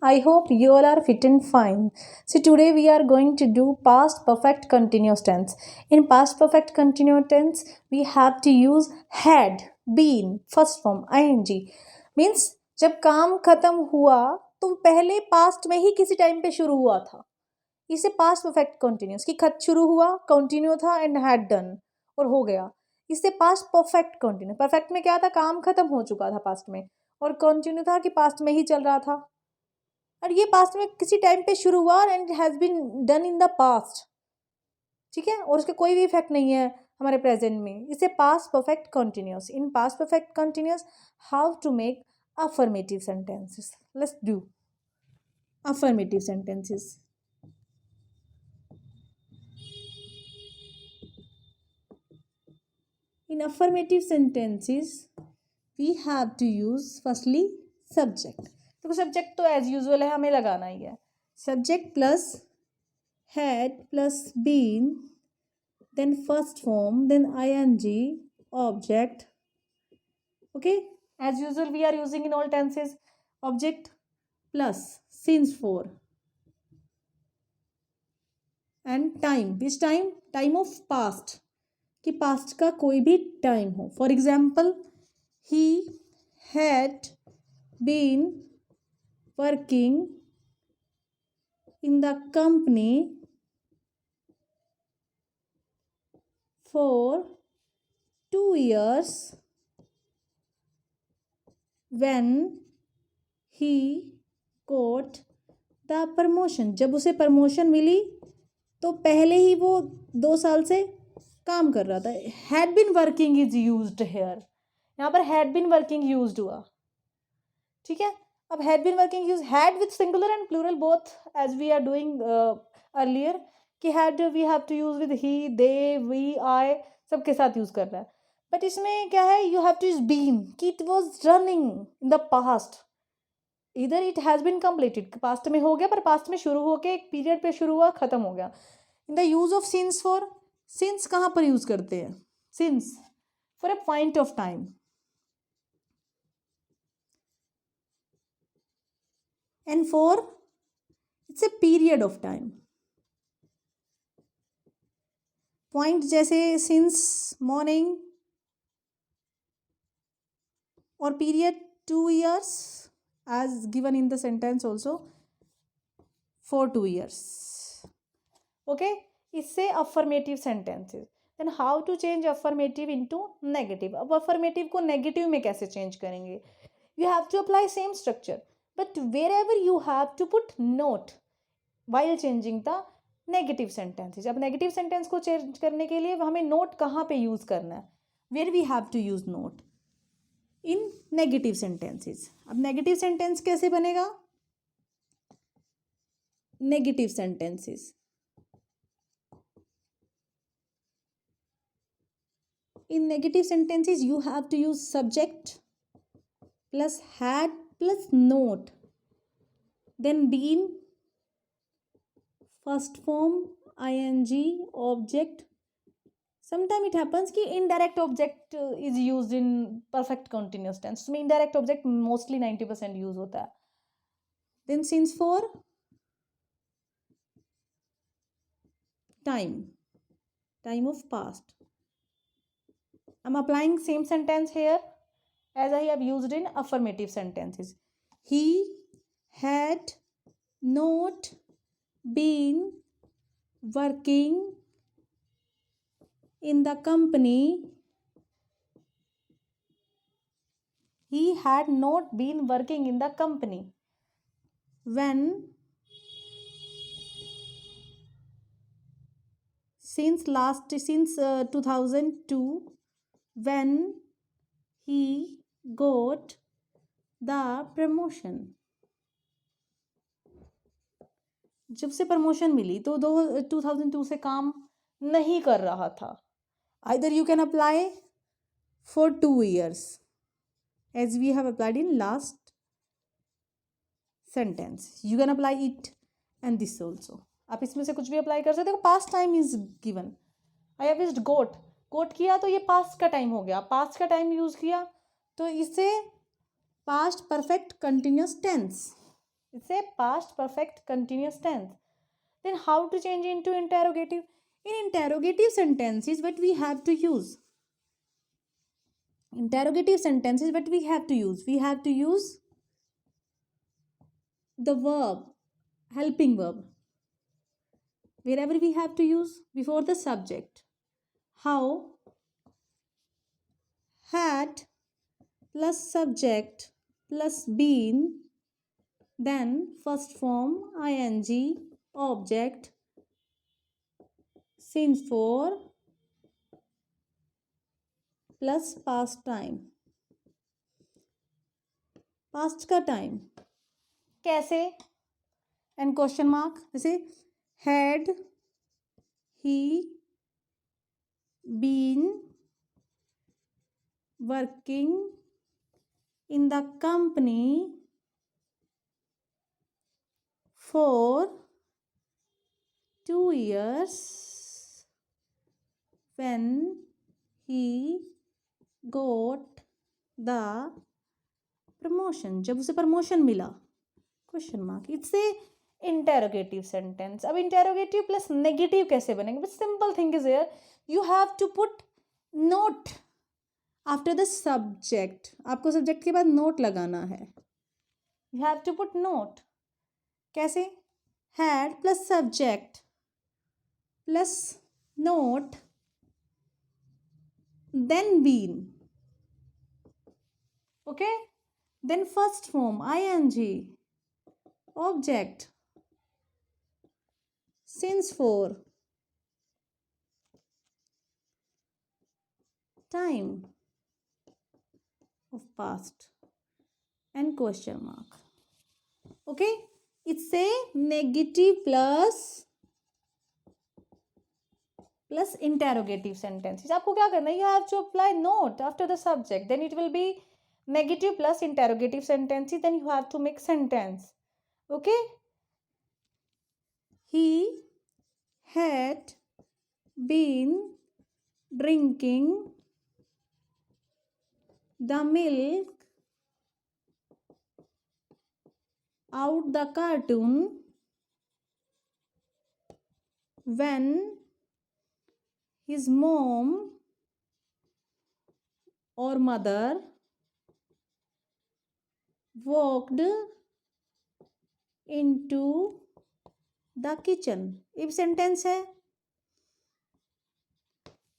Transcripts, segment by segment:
I hope you all are fit and fine. So today we are going to do past perfect continuous tense. In past perfect continuous tense, we have to use had, been, first form, ing. Means जब काम खत्म हुआ तो पहले past में ही किसी time पे शुरू हुआ था. इसे पास्ट परफेक्ट कंटिन्यूस कि खत शुरू हुआ, कंटिन्यू था एंड हैड डन और हो गया. इससे पास्ट परफेक्ट कंटिन्यू. परफेक्ट में क्या था, काम खत्म हो चुका था पास्ट में, और कंटिन्यू था कि पास्ट में ही चल रहा था, और ये पास्ट में किसी टाइम पे शुरू हुआ and has been done in the past. ठीक है, और उसका कोई भी इफेक्ट नहीं है हमारे प्रेजेंट में. इसे past perfect continuous. In past perfect continuous, how to make affirmative sentences. Let's do affirmative sentences. In affirmative sentences, we have to use firstly subject. तो सब्जेक्ट तो एज यूजुअल है, हमें लगाना ही है. Subject plus had plus been, then first form, then ing, object. Okay, as usual we are using in all tenses object plus since for, and time. Which time? Time of past, कि past का कोई भी time हो. For example, he had been working in the company for 2 years when he got the promotion. जब उसे promotion मिली तो पहले ही वो 2 साल से काम कर रहा था. Had been working is used here. यहाँ पर हैड बिन वर्किंग यूज्ड हुआ. ठीक है, अब had been working use had with singular and plural both as we are doing earlier. कि had we have to use with he, they, we, I, सबके साथ use कर रहा है. बट इसमें क्या है, you have to use been, कि it was running in the past. इधर it has been completed, past में हो गया, पर पास्ट में शुरू होके एक पीरियड पे शुरू हुआ, खत्म हो गया. In the use of since for, since कहाँ पर यूज करते हैं? Since for a point of time. And for, it's a period of time. Point जैसे since morning, और period 2 years as given in the sentence also, for 2 years. Okay, इससे affirmative sentences. Then how to change affirmative into negative. अब affirmative को negative में कैसे change करेंगे? You have to apply same structure, but wherever you have to put note while changing the negative sentences. अब negative sentence को change करने के लिए हमें note कहाँ पे use करना है? Where we have to use note? In negative sentences. अब negative sentence कैसे बनेगा? Negative sentences. In negative sentences, you have to use subject plus had plus note, then been, first form, ing, object. Sometimes it happens कि indirect object is used in perfect continuous tense. में indirect object mostly 90% use होता है. Then since for, time, time of past. I'm applying same sentence here as I have used in affirmative sentences. He had not been working in the company. He had not been working in the company when, since 2002, when he got the promotion. जब से promotion मिली तो 2002 से काम नहीं कर रहा था. Either you can apply for 2 years as we have applied in last sentence. You can apply it and this also. आप इसमें से कुछ भी अप्लाई कर सकते हो. Past time is given. I have used got. Got किया तो ये पास्ट का टाइम हो गया. पास्ट का टाइम यूज किया तो इसे past perfect continuous tense. It's a past perfect continuous tense. Then how to change into interrogative? In interrogative sentences, what we have to use? Interrogative sentences, what we have to use? We have to use the verb, helping verb. Wherever we have to use before the subject. How? Had plus subject plus been, then first form ing object since for plus past time. Past का time कैसे? And question mark, जैसे had he been working in the company for 2 years when he got the promotion, जब उसे promotion मिला, question mark. It's a interrogative sentence. अब interrogative plus negative कैसे बनेंगे? But simple thing is here, you have to put not after the subject. आपको subject के बाद not लगाना है. You have to put not. कैसे? Had plus subject plus not then been. Okay, then first form ing object since for time of past and question mark. Okay, it's a negative plus interrogative sentences. आपको क्या करना है? You have to apply note after the subject, then it will be negative plus interrogative sentences, then you have to make sentence. Okay, he had been drinking the milk out the cartoon when his mom or mother walked into the kitchen. if sentence है,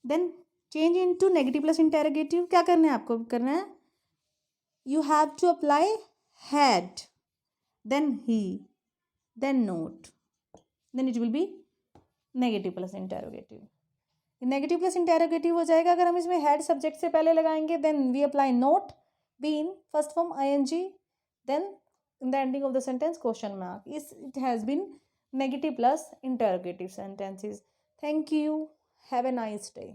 then change into negative plus interrogative. क्या करना है आपको? करना है, you have to apply had, then he, then note, then it will be negative plus interrogative. Negative plus interrogative हो जाएगा अगर हम इसमें हैड सब्जेक्ट से पहले लगाएंगे. Then we apply not, been, first form ing, then in the ending of the sentence question mark. It has been negative plus interrogative sentences. Thank you. Have a nice day.